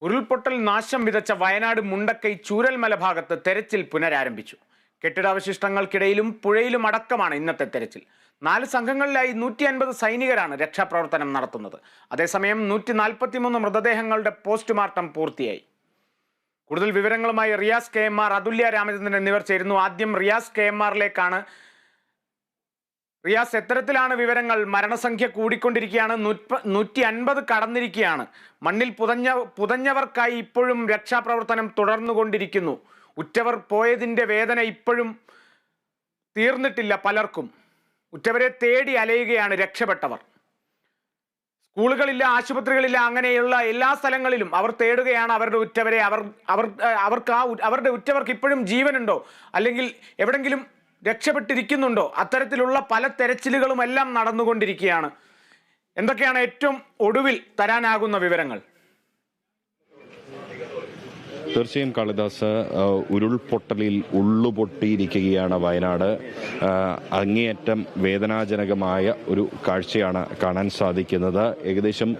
ഉരുൾപൊട്ടൽ നാശം വിതച്ച വയനാട് മുണ്ടക്കൈ ചൂരൽമല ഭാഗത്ത് തെരച്ചിൽ പുനരാരംഭിച്ചു. കെട്ടിടാവശിഷ്ടങ്ങൾക്കിടയിലും പുഴയിലും അടക്കമാണ് ഇന്നത്തെ തെരച്ചിൽ. 4 സംഘങ്ങളിലായി 150 സൈനികരാണ് രക്ഷാപ്രവർത്തനം നടത്തുന്നത്. അതേസമയം 143 മൃതദേഹങ്ങളുടെ പോസ്റ്റ്മോർട്ടം പൂർത്തിയായി. കൂടുതൽ വിവരങ്ങളുമായി റിയാസ് KMR, അതുല്യ രാമചന്ദ്രൻ എന്നിവർ ചേരുന്നു. ആദ്യം റിയാസ് KMRിലേക്കാണ്. റിയാസ്, എത്തരത്തിലാണ് വിവരങ്ങൾ? മരണസംഖ്യ കൂടിക്കൊണ്ടിരിക്കുകയാണ്, 150 കടന്നിരിക്കുകയാണ്. മണ്ണിൽ പുതഞ്ഞവർക്കായി ഇപ്പോഴും രക്ഷാപ്രവർത്തനം തുടർന്നുകൊണ്ടിരിക്കുന്നു. ഉറ്റവർ പോയതിൻ്റെ വേദന ഇപ്പോഴും തീർന്നിട്ടില്ല പലർക്കും. ഉറ്റവരെ തേടി അലയുകയാണ് രക്ഷപ്പെട്ടവർ. സ്കൂളുകളില്ല, ആശുപത്രികളില്ല, അങ്ങനെയുള്ള എല്ലാ സ്ഥലങ്ങളിലും അവർ തേടുകയാണ് അവരുടെ ഉറ്റവരെ. അവരുടെ ഉറ്റവർക്ക് ഇപ്പോഴും ജീവനുണ്ടോ, അല്ലെങ്കിൽ എവിടെങ്കിലും രക്ഷപ്പെട്ടിരിക്കുന്നുണ്ടോ? അത്തരത്തിലുള്ള പല തെരച്ചിലുകളും എല്ലാം നടന്നുകൊണ്ടിരിക്കുകയാണ്. എന്തൊക്കെയാണ് ഏറ്റവും ഒടുവിൽ തരാനാകുന്ന വിവരങ്ങൾ? തീർച്ചയായും കാളിദാസ്, ഉരുൾപൊട്ടലിൽ ഉള്ളുപൊട്ടിയിരിക്കുകയാണ് വയനാട്. അങ്ങേയറ്റം വേദനാജനകമായ ഒരു കാഴ്ചയാണ് കാണാൻ സാധിക്കുന്നത്. ഏകദേശം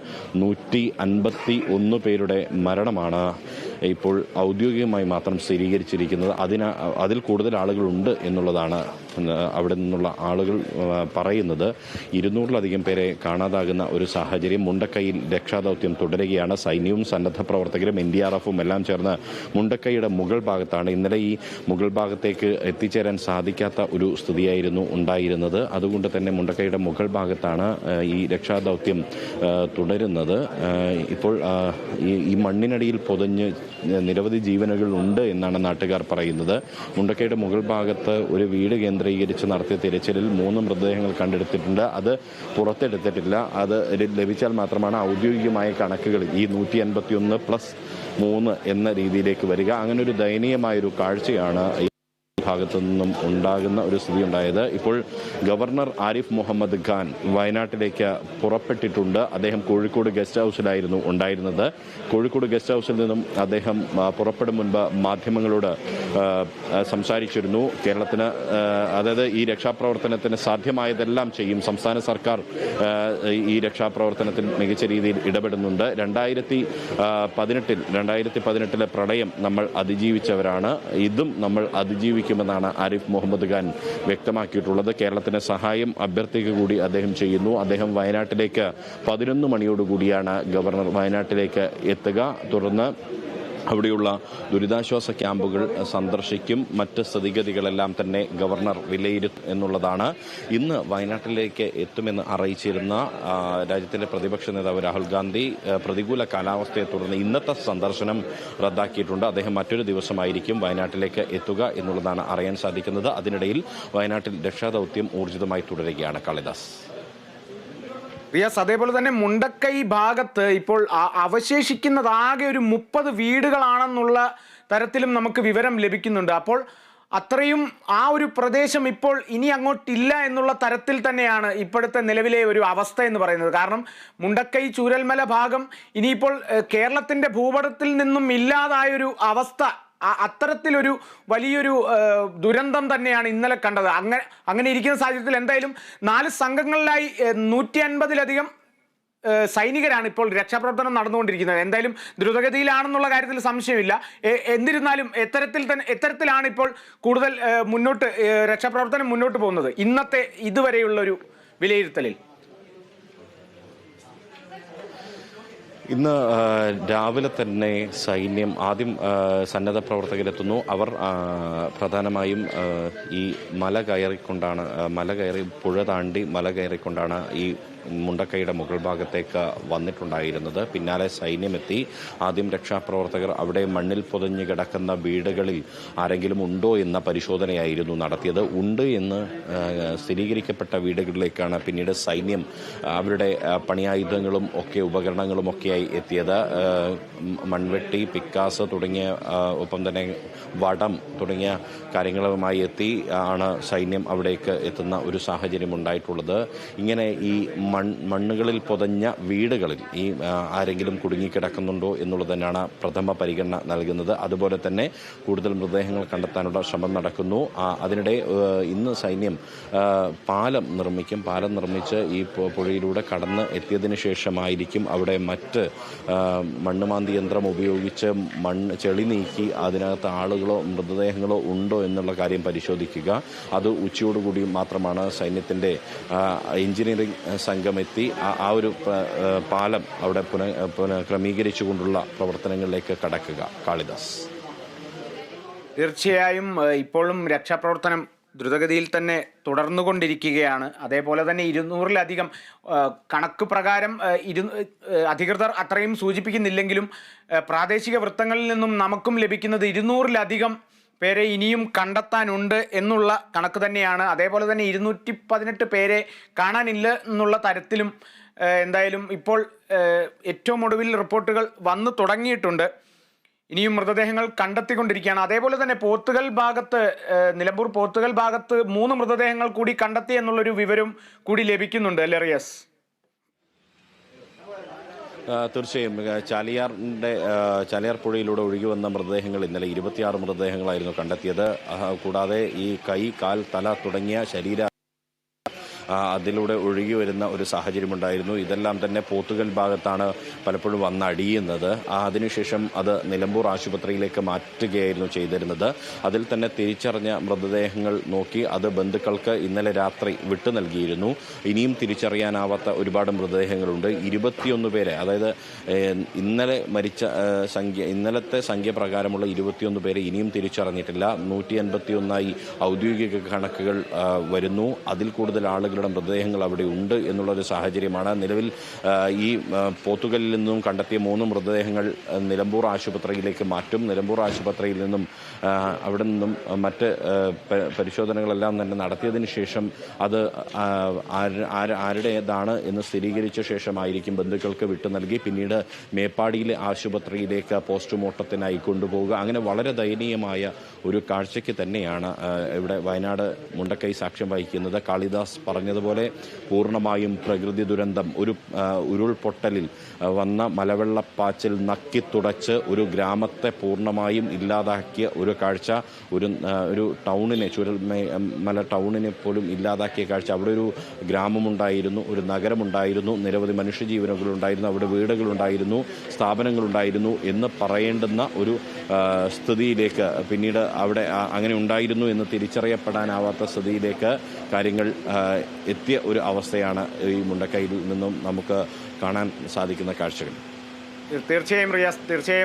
151 പേരുടെ മരണമാണ് ഇപ്പോൾ ഔദ്യോഗികമായി മാത്രം സ്ഥിരീകരിച്ചിരിക്കുന്നത്. അതിൽ കൂടുതൽ ആളുകളുണ്ട് എന്നുള്ളതാണ് അവിടെ നിന്നുള്ള ആളുകൾ പറയുന്നത്. 200-ലധികം പേരെ കാണാതാകുന്ന ഒരു സാഹചര്യം. മുണ്ടക്കൈയിൽ രക്ഷാദൗത്യം തുടരുകയാണ്. സൈന്യവും സന്നദ്ധ പ്രവർത്തകരും NDRFും എല്ലാം ചേർന്ന് മുണ്ടക്കൈയുടെ മുകൾ ഭാഗത്താണ്. ഇന്നലെ ഈ മുകൾ ഭാഗത്തേക്ക് എത്തിച്ചേരാൻ സാധിക്കാത്ത ഒരു സ്ഥിതിയായിരുന്നു ഉണ്ടായിരുന്നത്. അതുകൊണ്ട് തന്നെ മുണ്ടക്കൈയുടെ മുകൾ ഭാഗത്താണ് ഈ രക്ഷാദൗത്യം തുടരുന്നത്. ഇപ്പോൾ ഈ മണ്ണിനടിയിൽ പൊതഞ്ഞ് നിരവധി ജീവനുകൾ ഉണ്ട് എന്നാണ് നാട്ടുകാർ പറയുന്നത്. മുണ്ടക്കൈയുടെ മുകൾ ഭാഗത്ത് ഒരു വീട് കേന്ദ്രീകരിച്ച് നടത്തിയ തിരച്ചിലിൽ 3 മൃതദേഹങ്ങൾ കണ്ടെടുത്തിട്ടുണ്ട്. അത് പുറത്തെടുത്തിട്ടില്ല. അത് ലഭിച്ചാൽ മാത്രമാണ് ഔദ്യോഗികമായ കണക്കുകൾ ഈ 151+3 എന്ന രീതിയിലേക്ക് വരിക. അങ്ങനെ ഒരു ദയനീയമായൊരു കാഴ്ചയാണ് ഭാഗത്തു നിന്നും ഉണ്ടാകുന്ന ഒരു സ്ഥിതി ഉണ്ടായത്. ഇപ്പോൾ ഗവർണർ ആരിഫ് മുഹമ്മദ് ഖാൻ വയനാട്ടിലേക്ക് പുറപ്പെട്ടിട്ടുണ്ട്. അദ്ദേഹം കോഴിക്കോട് ഗസ്റ്റ് ഹൗസിലായിരുന്നു ഉണ്ടായിരുന്നത്. കോഴിക്കോട് ഗസ്റ്റ് ഹൗസിൽ നിന്നും അദ്ദേഹം പുറപ്പെടും മുൻപ് മാധ്യമങ്ങളോട് സംസാരിച്ചിരുന്നു. കേരളത്തിന്, അതായത് ഈ രക്ഷാപ്രവർത്തനത്തിന് സാധ്യമായതെല്ലാം ചെയ്യും. സംസ്ഥാന സർക്കാർ ഈ രക്ഷാപ്രവർത്തനത്തിൽ മികച്ച രീതിയിൽ ഇടപെടുന്നുണ്ട്. 2018-ലെ പ്രളയം നമ്മൾ അതിജീവിച്ചവരാണ്. ഇതും നമ്മൾ അതിജീവിക്കുമെന്നാണ് ആരിഫ് മുഹമ്മദ് ഖാൻ വ്യക്തമാക്കിയിട്ടുള്ളത്. കേരളത്തിന് സഹായം അഭ്യർത്ഥിക്കുക കൂടി അദ്ദേഹം ചെയ്യുന്നു. അദ്ദേഹം വയനാട്ടിലേക്ക് 11 മണിയോടുകൂടിയാണ് ഗവർണർ വയനാട്ടിലേക്ക് എത്തുക. തുടർന്ന് അവിടെയുള്ള ദുരിതാശ്വാസ ക്യാമ്പുകൾ സന്ദർശിക്കും. മറ്റ് സ്ഥിതിഗതികളെല്ലാം തന്നെ ഗവർണർ വിലയിരുത്തും എന്നുള്ളതാണ്. ഇന്ന് വയനാട്ടിലേക്ക് എത്തുമെന്ന് അറിയിച്ചിരുന്ന രാജ്യത്തിൻ്റെ പ്രതിപക്ഷ നേതാവ് രാഹുൽ ഗാന്ധി പ്രതികൂല കാലാവസ്ഥയെ തുടർന്ന് ഇന്നത്തെ സന്ദർശനം റദ്ദാക്കിയിട്ടുണ്ട്. അദ്ദേഹം മറ്റൊരു ദിവസമായിരിക്കും വയനാട്ടിലേക്ക് എത്തുക എന്നുള്ളതാണ് അറിയാൻ സാധിക്കുന്നത്. അതിനിടയിൽ വയനാട്ടിൽ രക്ഷാദൗത്യം ഊർജിതമായി തുടരുകയാണ് കാളിദാസ്. റിയാസ്, അതേപോലെ തന്നെ മുണ്ടക്കൈ ഭാഗത്ത് ഇപ്പോൾ അവശേഷിക്കുന്നത് ആകെ ഒരു 30 വീടുകളാണെന്നുള്ള തരത്തിലും നമുക്ക് വിവരം ലഭിക്കുന്നുണ്ട്. അപ്പോൾ അത്രയും ആ ഒരു പ്രദേശം ഇപ്പോൾ ഇനി അങ്ങോട്ടില്ല എന്നുള്ള തരത്തിൽ തന്നെയാണ് ഇപ്പോഴത്തെ നിലവിലെ ഒരു അവസ്ഥ എന്ന് പറയുന്നത്. കാരണം മുണ്ടക്കൈ ചൂരൽമല ഭാഗം ഇനിയിപ്പോൾ കേരളത്തിൻ്റെ ഭൂപടത്തിൽ നിന്നും ഇല്ലാതായൊരു അവസ്ഥ, അത്തരത്തിലൊരു വലിയൊരു ദുരന്തം തന്നെയാണ് ഇന്നലെ കണ്ടത്. അങ്ങനെ ഇരിക്കുന്ന സാഹചര്യത്തിൽ എന്തായാലും 4 സംഘങ്ങളിലായി 150-ലധികം സൈനികരാണ് ഇപ്പോൾ രക്ഷാപ്രവർത്തനം നടന്നുകൊണ്ടിരിക്കുന്നത്. എന്തായാലും ദ്രുതഗതിയിലാണെന്നുള്ള കാര്യത്തിൽ സംശയമില്ല. എന്നിരുന്നാലും എത്തരത്തിലാണ് ഇപ്പോൾ കൂടുതൽ രക്ഷാപ്രവർത്തനം മുന്നോട്ട് പോകുന്നത് ഇന്നത്തെ ഇതുവരെയുള്ളൊരു വിലയിരുത്തലിൽ? ഇന്ന് രാവിലെ തന്നെ സൈന്യം ആദ്യം സന്നദ്ധ പ്രവർത്തകരെത്തുന്നു. അവർ പ്രധാനമായും ഈ മല കയറി പുഴ താണ്ടി മല കയറിക്കൊണ്ടാണ് ഈ മുണ്ടക്കൈയുടെ മുകൾ ഭാഗത്തേക്ക് വന്നിട്ടുണ്ടായിരുന്നത്. പിന്നാലെ സൈന്യമെത്തി. ആദ്യം രക്ഷാപ്രവർത്തകർ അവിടെ മണ്ണിൽ പൊതിഞ്ഞ് കിടക്കുന്ന വീടുകളിൽ ആരെങ്കിലും ഉണ്ടോ എന്ന പരിശോധനയായിരുന്നു നടത്തിയത്. ഉണ്ട് എന്ന് സ്ഥിരീകരിക്കപ്പെട്ട വീടുകളിലേക്കാണ് പിന്നീട് സൈന്യം അവരുടെ പണിയായുധങ്ങളും ഉപകരണങ്ങളും ഒക്കെയായി എത്തിയത്. മൺവെട്ടി, പിക്കാസ് തുടങ്ങിയ, ഒപ്പം തന്നെ വടം തുടങ്ങിയ കാര്യങ്ങളുമായി എത്തി ആണ് സൈന്യം അവിടേക്ക് എത്തുന്ന ഒരു സാഹചര്യം ഉണ്ടായിട്ടുള്ളത്. ഇങ്ങനെ ഈ മണ്ണുകളിൽ പൊതഞ്ഞ വീടുകളിൽ ഈ ആരെങ്കിലും കുടുങ്ങിക്കിടക്കുന്നുണ്ടോ എന്നുള്ളത് തന്നെയാണ് പ്രഥമ പരിഗണന നൽകുന്നത്. അതുപോലെ തന്നെ കൂടുതൽ മൃതദേഹങ്ങൾ കണ്ടെത്താനുള്ള ശ്രമം നടക്കുന്നു. അതിനിടെ ഇന്ന് സൈന്യം പാലം നിർമ്മിച്ച് ഈ പുഴയിലൂടെ കടന്ന് എത്തിയതിനു ശേഷമായിരിക്കും അവിടെ മറ്റ് മണ്ണുമാന്തി യന്ത്രം ഉപയോഗിച്ച് ചെളി നീക്കി അതിനകത്ത് ആളുകളോ മൃതദേഹങ്ങളോ ഉണ്ടോ എന്നുള്ള കാര്യം പരിശോധിക്കുക. അത് ഉച്ചയോടുകൂടി മാത്രമാണ് സൈന്യത്തിൻ്റെ എഞ്ചിനീയറിംഗ് സംഘം എത്തി ആ ഒരു പാലം അവിടെ ക്രമീകരിച്ചുകൊണ്ടുള്ള പ്രവർത്തനങ്ങളിലേക്ക് കടക്കുക. കാളിദാസ്. തീർച്ചയായും ഇപ്പോഴും രക്ഷാപ്രവർത്തനം ദ്രുതഗതിയിൽ തന്നെ തുടർന്നുകൊണ്ടിരിക്കുകയാണ്. അതേപോലെ തന്നെ 200-ലധികം കണക്ക് പ്രകാരം അധികൃതർ അത്രയും സൂചിപ്പിക്കുന്നില്ലെങ്കിലും പ്രാദേശിക വൃത്തങ്ങളിൽ നിന്നും നമുക്കും ലഭിക്കുന്നത് 200-ലധികം പേരെ ഇനിയും കണ്ടെത്താനുണ്ട് എന്നുള്ള കണക്ക് തന്നെയാണ്. അതേപോലെ തന്നെ 218 പേരെ കാണാനില്ല എന്നുള്ള തരത്തിലും എന്തായാലും ഇപ്പോൾ ഏറ്റവും ഒടുവിൽ റിപ്പോർട്ടുകൾ വന്നു തുടങ്ങിയിട്ടുണ്ട്. ഇനിയും മൃതദേഹങ്ങൾ കണ്ടെത്തിക്കൊണ്ടിരിക്കുകയാണ്. അതേപോലെ തന്നെ പോത്തുകൽ ഭാഗത്ത് നിലമ്പൂർ പോത്തുകൽ ഭാഗത്ത് 3 മൃതദേഹങ്ങൾ കൂടി കണ്ടെത്തി എന്നുള്ളൊരു വിവരം കൂടി ലഭിക്കുന്നുണ്ട് അല്ലേ റിയാസ്? തീർച്ചയായും ചാലിയാർ പുഴയിലൂടെ ഒഴുകി വന്ന മൃതദേഹങ്ങൾ ഇന്നലെ 26 മൃതദേഹങ്ങളായിരുന്നു കണ്ടെത്തിയത്. കൂടാതെ ഈ കൈ, കാൽ, തല തുടങ്ങിയ ശരീര അതിലൂടെ ഒഴുകി വരുന്ന ഒരു സാഹചര്യമുണ്ടായിരുന്നു. ഇതെല്ലാം തന്നെ പോത്തുകൽ ഭാഗത്താണ് പലപ്പോഴും വന്നടിയുന്നത്. അതിനുശേഷം അത് നിലമ്പൂർ ആശുപത്രിയിലേക്ക് മാറ്റുകയായിരുന്നു ചെയ്തിരുന്നത്. അതിൽ തന്നെ തിരിച്ചറിഞ്ഞ മൃതദേഹങ്ങൾ നോക്കി അത് ബന്ധുക്കൾക്ക് ഇന്നലെ രാത്രി വിട്ടു നൽകിയിരുന്നു. ഇനിയും തിരിച്ചറിയാനാവാത്ത ഒരുപാട് മൃതദേഹങ്ങളുണ്ട്. 21 പേരെ, അതായത് ഇന്നലെ മരിച്ച ഇന്നലത്തെ സംഖ്യ പ്രകാരമുള്ള 21 പേരെ ഇനിയും തിരിച്ചറിഞ്ഞിട്ടില്ല. 151 ഔദ്യോഗിക കണക്കുകൾ വരുന്നു. അതിൽ കൂടുതൽ ആളുകളുടെ മൃതദേഹങ്ങൾ അവിടെ ഉണ്ട് എന്നുള്ളൊരു സാഹചര്യമാണ്. നിലവിൽ ഈ പോത്തുകലിൽ നിന്നും കണ്ടെത്തിയ 3 മൃതദേഹങ്ങൾ നിലമ്പൂർ ആശുപത്രിയിലേക്ക് മാറ്റും. നിലമ്പൂർ ആശുപത്രിയിൽ നിന്നും അവിടെ നിന്നും മറ്റ് പരിശോധനകളെല്ലാം തന്നെ നടത്തിയതിന് ശേഷം അത് ആരുടേതാണ് എന്ന് സ്ഥിരീകരിച്ച ശേഷമായിരിക്കും ബന്ധുക്കൾക്ക് വിട്ടു നൽകി പിന്നീട് മേപ്പാടിയിലെ ആശുപത്രിയിലേക്ക് പോസ്റ്റ്മോർട്ടത്തിനായി കൊണ്ടുപോവുക. അങ്ങനെ വളരെ ദയനീയമായ ഒരു കാഴ്ചയ്ക്ക് തന്നെയാണ് ഇവിടെ വയനാട് മുണ്ടക്കൈ സാക്ഷ്യം വഹിക്കുന്നത്. കാളിദാസ് പറഞ്ഞതുപോലെ പൂർണ്ണമായും പ്രകൃതി ദുരന്തം, ഒരു ഉരുൾപൊട്ടലിൽ വന്ന മലവെള്ളപ്പാച്ചിൽ നക്കിത്തുടച്ച് ഒരു ഗ്രാമത്തെ പൂർണ്ണമായും ഇല്ലാതാക്കിയ ഒരു കാഴ്ച, ഒരു ടൗണിനെ, ചുരൽമല ടൗണിനെ പോലും ഇല്ലാതാക്കിയ കാഴ്ച. അവിടെ ഒരു ഗ്രാമമുണ്ടായിരുന്നു, ഒരു നഗരമുണ്ടായിരുന്നു, നിരവധി മനുഷ്യജീവനുകളുണ്ടായിരുന്നു, അവിടെ വീടുകളുണ്ടായിരുന്നു, സ്ഥാപനങ്ങളുണ്ടായിരുന്നു എന്ന് പറയേണ്ടുന്ന ഒരു സ്ഥിതിയിലേക്ക് പിന്നീട് അവിടെ അങ്ങനെ ഉണ്ടായിരുന്നു എന്ന് തിരിച്ചറിയപ്പെടാനാവാത്ത സ്ഥിതിയിലേക്ക് കാര്യങ്ങൾ എത്തിയ ഒരു അവസ്ഥയാണ് ഈ മുണ്ടക്കൈയിൽ നിന്നും നമുക്ക് കാണാൻ സാധിക്കുന്ന കാഴ്ചകൾ. തീർച്ചയായും റിയാസ്, തീർച്ചയായും